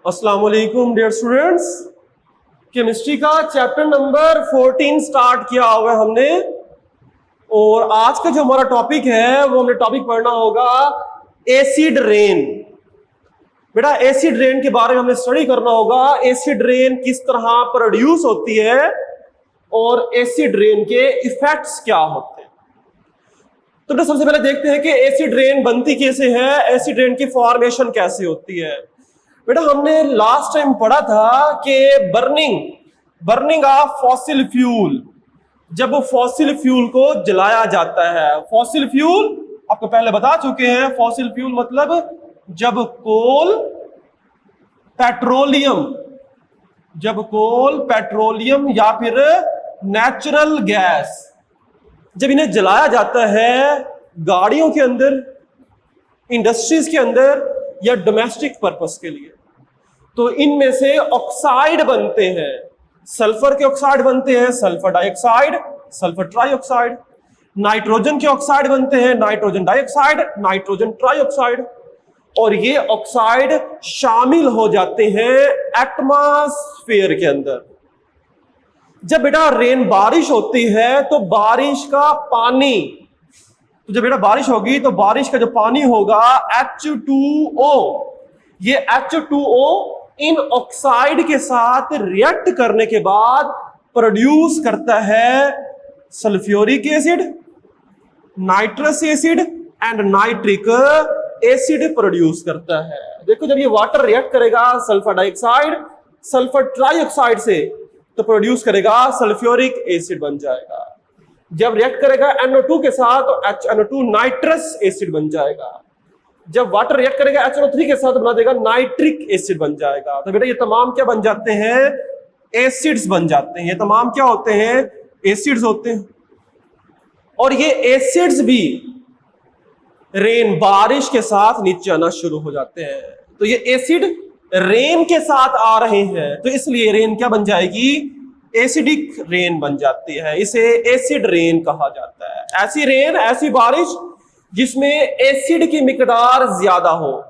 अस्सलाम वालेकुम dear students. Chemistry का चैप्टर नंबर 14 स्टार्ट किया हुआ है हमने, और आज का जो हमारा टॉपिक है वो हमने टॉपिक पढ़ना होगा एसिड रेन। बेटा एसिड रेन के बारे में हमने स्टडी करना होगा, एसिड रेन किस तरह प्रोड्यूस होती है और एसिड रेन के इफेक्ट्स क्या होते हैं। तो बेटा सबसे पहले देखते हैं कि एसिड रेन बनती कैसे है, एसिड रेन की फॉर्मेशन कैसे होती है। बेटा हमने लास्ट टाइम पढ़ा था कि बर्निंग ऑफ फॉसिल फ्यूल, जब फॉसिल फ्यूल को जलाया जाता है, फॉसिल फ्यूल आपको पहले बता चुके हैं, फॉसिल फ्यूल मतलब जब कोल पेट्रोलियम या फिर नेचुरल गैस जब इन्हें जलाया जाता है गाड़ियों के अंदर, इंडस्ट्रीज के अंदर या डोमेस्टिक पर्पस के लिए, तो इनमें से ऑक्साइड बनते हैं। सल्फर के ऑक्साइड बनते हैं, sulphur dioxide, sulphur trioxide. Nitrogen के ऑक्साइड बनते हैं, नाइट्रोजन डाइऑक्साइड, नाइट्रोजन ट्राइऑक्साइड। और ये ऑक्साइड शामिल हो जाते हैं एटमॉस्फेयर के अंदर। जब बेटा रेन बारिश होती है तो बारिश का पानी, तो जब बेटा बारिश होगी तो बारिश का जो पानी होगा H2O, ये H2O इन ऑक्साइड के साथ रिएक्ट करने के बाद प्रोड्यूस करता है sulphuric acid, nitrous acid and nitric acid produce करता है। देखो जब ये वाटर रिएक्ट करेगा सल्फर डाइऑक्साइड सल्फर ट्राइऑक्साइड से तो प्रोड्यूस करेगा सल्फ्यूरिक एसिड बन जाएगा। जब रिएक्ट करेगा NO2 के साथ तो HNO2 नाइट्रस एसिड बन जाएगा। जब वाटर रिएक्ट करेगा HNO3 के साथ बना देगा नाइट्रिक एसिड बन जाएगा। तो बेटा ये तमाम क्या बन जाते हैं, एसिड्स बन जाते हैं। ये तमाम क्या होते हैं, एसिड्स होते हैं। और ये एसिड्स भी रेन बारिश के साथ नीचे आना शुरू हो जाते हैं। तो ये एसिड रेन के साथ आ रहे हैं, तो इसलिए रेन क्या बन जाएगी, एसिडिक रेन बन जाती है। इसे एसिड रेन कहा जाता है। ऐसी रेन, ऐसी बारिश जिसमें एसिड की मिकदार ज्यादा हो,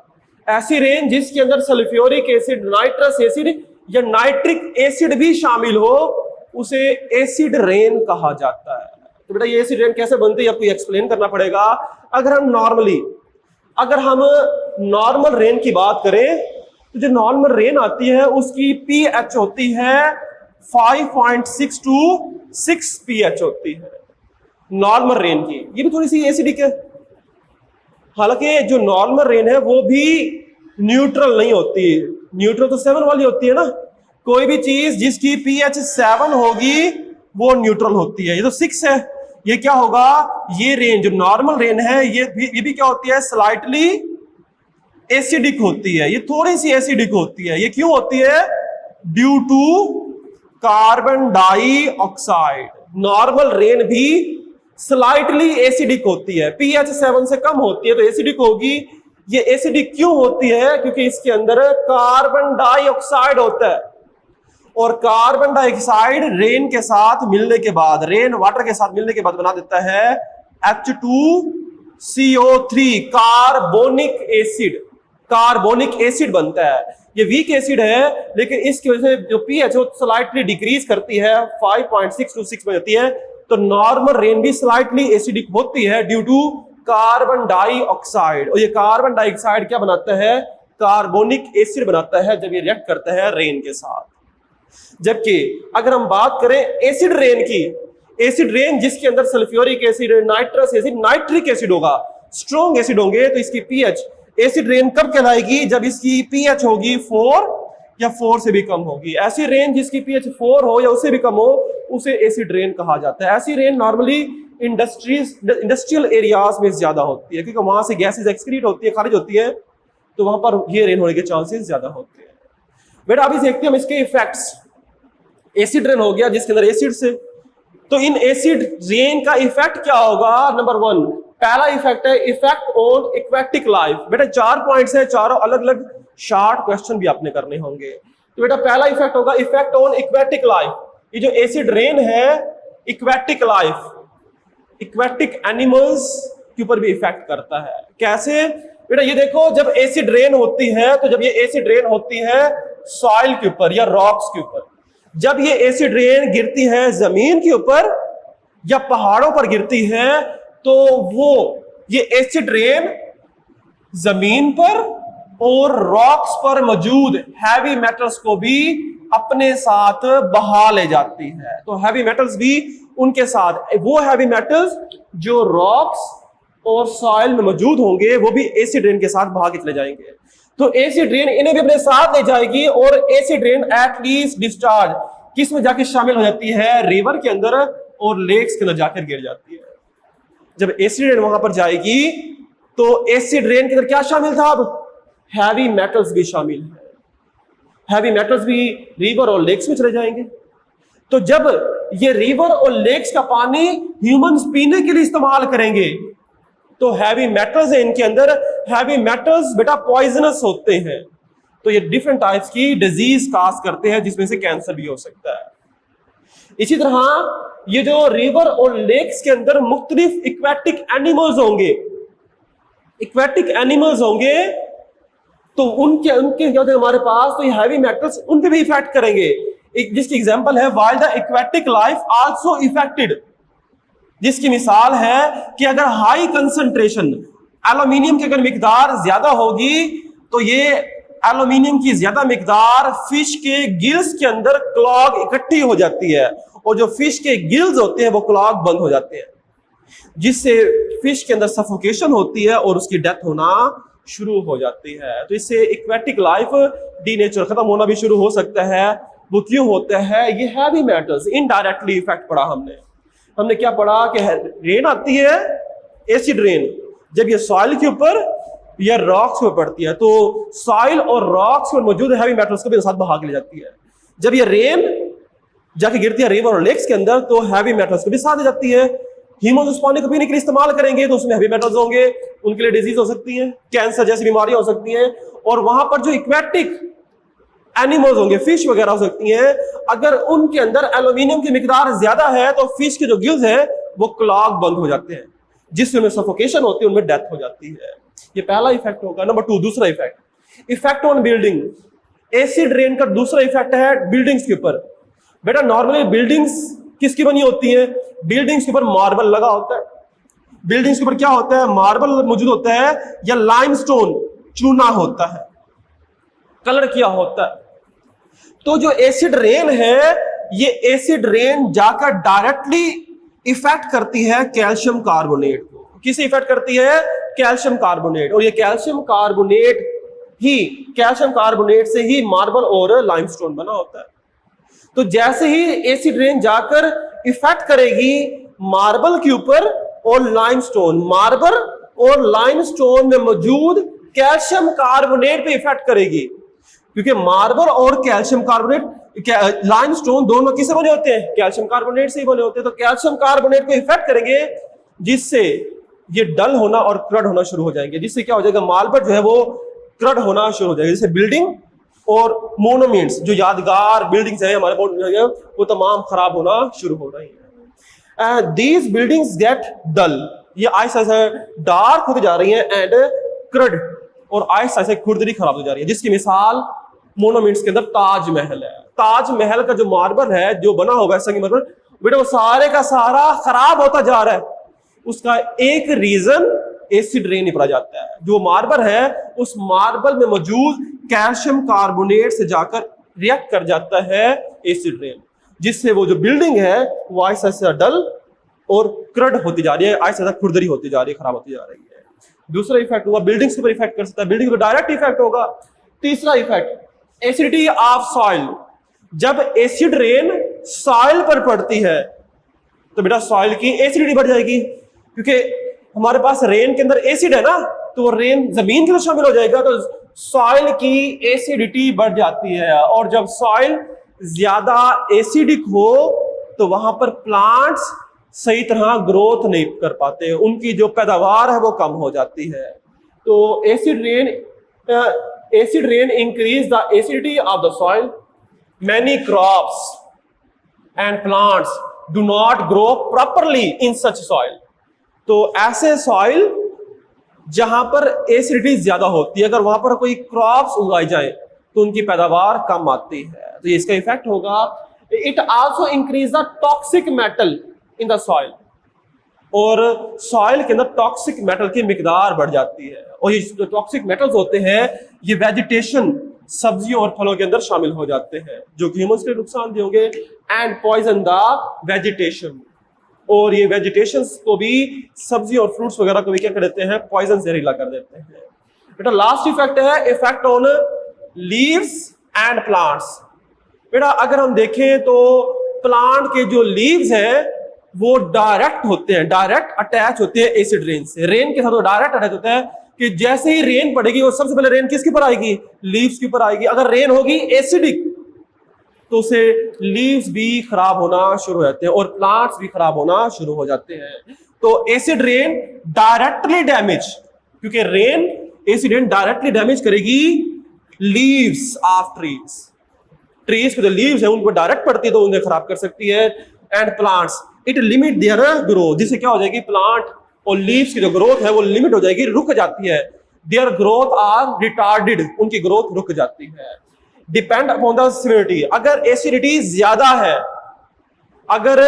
ऐसी रेन जिसके अंदर सल्फ्यूरिक एसिड, नाइट्रस एसिड या नाइट्रिक एसिड भी शामिल हो, उसे एसिड रेन कहा जाता है। तो बेटा ये एसिड रेन कैसे बनती है आपको एक्सप्लेन करना पड़ेगा। अगर हम नॉर्मल रेन की बात करें तो जो नॉर्मल रेन आती है उसकी pH होती है 5.6 to 6 pH होती है नॉर्मल रेन की। ये भी थोड़ी सी एसिडिक है। हालांकि जो नॉर्मल रेन है वो भी न्यूट्रल नहीं होती, न्यूट्रल तो 7 वाली होती है ना। कोई भी चीज जिसकी pH 7 होगी वो न्यूट्रल होती है। ये तो 6 है, ये क्या होगा, ये रेन जो नॉर्मल रेन है ये भी क्या होती है, स्लाइटली एसिडिक होती है। ये थोड़ी सी एसिडिक होती है। ये क्यों होती है, due to carbon dioxide. Normal rain भी स्लाइटली एसिडिक होती है, pH 7 से कम होती है तो एसिडिक होगी। ये एसिडिक क्यों होती है, क्योंकि इसके अंदर कार्बन डाइऑक्साइड होता है, और कार्बन डाइऑक्साइड रेन के साथ मिलने के बाद, रेन वाटर के साथ मिलने के बाद बना देता है H2CO3 कार्बोनिक एसिड बनता है। ये वीक एसिड है, लेकिन इसकी वजह से जो pH है स्लाइटली डिक्रीज करती है, 5.6 to 6 में जाती है। तो नॉर्मल रेन भी स्लाइटली एसिडिक होती है ड्यू टू कार्बन डाइऑक्साइड। और ये कार्बन डाइऑक्साइड क्या बनाता है, कार्बोनिक एसिड बनाता है जब ये रिएक्ट करता है रेन के साथ। जबकि अगर हम बात करें एसिड रेन की, एसिड रेन जिसके अंदर sulphuric acid, nitrous acid, nitric acid होगा, स्ट्रॉन्ग एसिड होंगे, तो इसकी pH, एसिड रेन कब कहलाएगी, जब इसकी pH होगी 4 या 4 से भी कम होगी। ऐसी रेन जिसकी pH 4 हो या उससे भी कम हो उसे एसिड रेन कहा जाता है। ऐसी रेन नॉर्मली इंडस्ट्रियल एरियाज में ज्यादा होती है, क्योंकि वहां से गैसेज एक्सक्रीट होती है, खारिज होती है, तो वहां पर ये रेन होने के चांसेस ज्यादा होते हैं। बेटा अभी देखते हैं हम इसके इफेक्ट्स। एसिड रेन हो गया जिसके अंदर एसिड से, तो इन एसिड रेन का इफेक्ट क्या होगा। नंबर 1 पहला इफेक्ट है इफेक्ट ऑन एक्वेटिक लाइफ। बेटा 4 पॉइंट्स है, चारों अलग अलग शॉर्ट क्वेश्चन भी आपने करने होंगे। तो बेटा पहला इफेक्ट होगा इफेक्ट ऑन एक्वेटिक लाइफ। ये जो एसिड रेन है एक्वेटिक लाइफ, एक्वेटिक एनिमल्स के ऊपर भी इफेक्ट करता है। कैसे, बेटा ये देखो, जब एसिड रेन होती है तो जब ये एसिड रेन होती है सॉइल के ऊपर या रॉक्स के ऊपर, जब ये एसिड रेन गिरती है जमीन के ऊपर या पहाड़ों पर गिरती है, तो वो ये एसिड रेन जमीन पर और रॉक्स पर मौजूद हैवी मेटल्स को भी अपने साथ बहा ले जाती है। तो हैवी मेटल्स भी उनके साथ, वो हैवी मेटल्स जो रॉक्स और सॉइल में मौजूद होंगे वो भी एसिड रेन के साथ बहा के चले जाएंगे। तो एसिड रेन इन्हें भी अपने साथ ले जाएगी और एसिड रेन एटलीस्ट डिस्चार्ज किस में जाके शामिल हो जाती है, रिवर के अंदर और लेक्स के अंदर जाकर गिर जाती है। जब एसिड रेन वहां पर जाएगी तो एसिड रेन के अंदर क्या शामिल था, अब हैवी मेटल्स भी शामिल है, हैवी मेटल्स भी रिवर और लेक्स में चले जाएंगे। तो जब ये रिवर और लेक्स का पानी ह्यूमंस पीने के लिए इस्तेमाल करेंगे तो हैवी मेटल्स है इनके अंदर, हैवी मेटल्स बेटा पॉइजनस होते हैं, तो ये डिफरेंट टाइप्स की डिजीज काज करते हैं जिसमें से कैंसर भी हो सकता है। इसी तरह ये जो रिवर और लेक्स के अंदर मुख्तलिफ इक्वेटिक एनिमल्स होंगे, इक्वेटिक एनिमल्स होंगे, तो उनके उनके क्या होते हैं हमारे पास, तो ये हैवी मेटल्स उन पे भी इफेक्ट करेंगे। एक जिसकी एग्जांपल है while the aquatic life also affected, जिसकी मिसाल है कि अगर हाई कंसंट्रेशन एल्यूमिनियम की अगर मिकदार ज्यादा होगी तो ये एल्यूमिनियम की ज्यादा मिकदार फिश के गिल्स के अंदर क्लॉग इकट्ठी हो जाती है और जो फिश के गिल्स होते हैं वो क्लॉग बंद हो जाते हैं, जिससे फिश के अंदर सफोकेशन होती है और उसकी डेथ होना शुरू हो जाती है। तो इससे इक्वेटिक लाइफ डीनेचर खत्म होना भी शुरू हो सकता है। वो क्यों होता है, ये हैवी मेटल्स इनडायरेक्टली इफेक्ट पड़ा। हमने क्या पढ़ा कि रेन आती है एसिड रेन, जब ये सॉइल के ऊपर या रॉक्स में पड़ती है तो सॉइल और रॉक्स में मौजूद हैवी मेटल्स को भी साथ बहा के ले जाती है। जब ये रेन जाके गिरती है रिवर और लेक्स के अंदर तो हैवी मेटल्स को भी साथ ले जाती है। ह्यूमंस उस पानी को पीने के लिए इस्तेमाल करेंगे तो उसमें हैवी मेटल्स होंगे, उनके लिए डिजीज हो सकती है, कैंसर जैसी बीमारियां हो सकती हैं। और वहां पर जो इक्वेटिक एनिमल्स होंगे, फिश वगैरह हो सकती हैं, अगर उनके अंदर एल्यूमिनियम की मिकदार ज्यादा है तो फिश के जो गिल्स हैं वो क्लॉग बंद हो जाते हैं, जिससे उनमें सफोकेशन होती है, उनमें डेथ हो जाती है। ये पहला इफेक्ट होगा। नंबर 2, दूसरा effect on building. Acid rain का दूसरा इफेक्ट है बिल्डिंग्स के ऊपर। बेटा नॉर्मली बिल्डिंग्स किसकी बनी होती है, बिल्डिंग्स के ऊपर मार्बल लगा होता है। बिल्डिंग्स के ऊपर क्या होता है, मार्बल मौजूद होता है या लाइमस्टोन चूना होता है, कलर किया होता है। तो जो एसिड रेन है, ये एसिड रेन जाकर डायरेक्टली इफेक्ट करती है कैल्शियम कार्बोनेट को। किसे इफेक्ट करती है, कैल्शियम कार्बोनेट। और ये कैल्शियम कार्बोनेट से ही मार्बल और लाइमस्टोन बना होता है। तो जैसे ही एसिड रेन जाकर इफेक्ट करेगी मार्बल के ऊपर और लाइमस्टोन, मार्बल और लाइमस्टोन में मौजूद कैल्शियम कार्बोनेट पे इफेक्ट करेगी, क्योंकि मार्बल और कैल्शियम कार्बोनेट, लाइमस्टोन दोनों किससे बने होते हैं, कैल्शियम कार्बोनेट से ही बने होते हैं। तो कैल्शियम कार्बोनेट को इफेक्ट करेंगे जिससे ये डल होना और क्रड होना शुरू हो जाएंगे, जिससे क्या हो जाएगा, मार्बल जो है वो क्रड होना शुरू हो जाएगा। जैसे बिल्डिंग और मोनूमेंट्स, जो यादगार बिल्डिंग्स है हमारे वो तमाम खराब होना शुरू हो रही है। दीज बिल्डिंग्स गेट डल, ये आहिस्ता आहिस्ता डार्क होती जा रही है एंड क्रड, और आहिस्ता आहिस्ता खुरदरी खराब हो जा रही है। जिसकी मिसाल मोनूमेंट्स के अंदर ताजमहल है। ताजमहल का जो मार्बल है जो बना हुआ है संगमरमर, बेटा वो सारे का सारा खराब होता जा रहा है। उसका एक रीजन एसिड रेन ही पड़ा जाता है। जो मार्बल है उस मार्बल में मौजूद कैल्शियम कार्बोनेट से जाकर रिएक्ट कर जाता है एसिड रेन, जिससे वो जो बिल्डिंग है वो आहिस्ता आहिस्ता डल और क्रड होती जा रही है, आहिस्ता आहिस्ता खुरदरी होती जा रही है, खराब होती जा रही है। दूसरा इफेक्ट हुआ, बिल्डिंग्स के ऊपर इफेक्ट कर सकता है, बिल्डिंग पर डायरेक्ट इफेक्ट होगा। तीसरा इफेक्ट एसिडिटी ऑफ सॉइल। जब एसिड रेन सॉइल पर पड़ती है तो बेटा सॉइल की एसिडिटी बढ़ जाएगी, क्योंकि हमारे पास रेन के अंदर एसिड है ना, तो वो रेन जमीन के अंदर शामिल हो जाएगा, तो सॉइल की एसिडिटी बढ़ जाती है। और जब सॉइल ज्यादा एसिडिक हो तो वहां पर प्लांट्स सही तरह ग्रोथ नहीं कर पाते, उनकी जो पैदावार है वो कम हो जाती है। तो acid rain increase the acidity of the soil. Many crops and plants do not grow properly in such soil. तो ऐसे सॉइल जहां पर एसिडिटी ज्यादा होती है, अगर वहां पर कोई क्रॉप्स उगाई जाए तो उनकी पैदावार कम आती है, तो ये इसका इफेक्ट होगा। It also increase the toxic metal in the soil, और सॉइल के अंदर टॉक्सिक मेटल की मिकदार बढ़ जाती है, और ये जो टॉक्सिक मेटल्स होते हैं ये वेजिटेशन, सब्जियों और फलों के अंदर शामिल हो जाते हैं, जो कि ह्यूमंस के लिए नुकसान होंगे, एंड पॉइजन द वेजिटेशन, और ये वेजिटेशन को भी, सब्जी और फ्रूट्स वगैरह को भी क्या कर देते हैं, पॉइजन जहरीला कर देते हैं। बेटा लास्ट इफेक्ट है effect on leaves and plants. बेटा अगर हम देखें तो प्लांट के जो लीव्स हैं वो डायरेक्ट होते हैं, डायरेक्ट अटैच होते हैं एसिड रेन से, रेन के साथ वो डायरेक्ट अटैच होता है कि जैसे ही रेन पड़ेगी वो सबसे पहले रेन किसके ऊपर आएगी, लीव्स के ऊपर आएगी। अगर रेन होगी एसिडिक तो उसे लीव्स भी खराब होना शुरू हो जाते हैं और प्लांट्स भी खराब होना शुरू हो जाते हैं। तो एसिड रेन डायरेक्टली डैमेज, क्योंकि rain acid rain directly damage करेगी लीव्स ऑफ ट्रीज, ट्रीज के जो लीव्स है उनको डायरेक्ट पड़ती है तो उन्हें खराब कर सकती है, and plants it limit their growth, जिससे क्या हो जाएगी, प्लांट और लीव्स की जो ग्रोथ है वो लिमिट हो जाएगी, रुक जाती है, देयर ग्रोथ आर रिटार्डेड, उनकी ग्रोथ रुक जाती है। डिपेंड अपॉन द सिविरिटी, अगर एसिडिटी ज्यादा है, अगर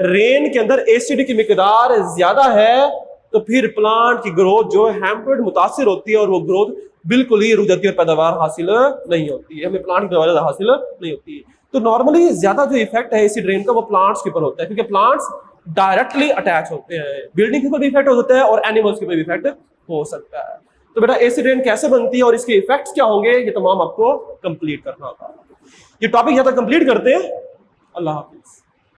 रेन के अंदर एसिड की मिकदार ज्यादा है तो फिर प्लांट की ग्रोथ जो है हैम्पर्ड, मुतासिर होती है, और वो ग्रोथ बिल्कुल ही रुक जाती है और पैदावार हासिल नहीं होती है, हमें प्लांट की पैदावार हासिल नहीं होती है। तो नॉर्मली ज्यादा जो इफेक्ट है एसिड रेन का वो प्लांट्स के ऊपर होता है, क्योंकि प्लांट्स डायरेक्टली अटैच होते हैं, बिल्डिंग के ऊपर भी इफेक्ट हो सकता है और एनिमल्स के ऊपर भी इफेक्ट हो सकता है। तो बेटा एसिड रेन कैसे बनती है और इसके इफेक्ट्स क्या होंगे, ये तमाम आपको कंप्लीट करना होगा। ये टॉपिक यहां तक कंप्लीट करते हैं। अल्लाह हाफिज।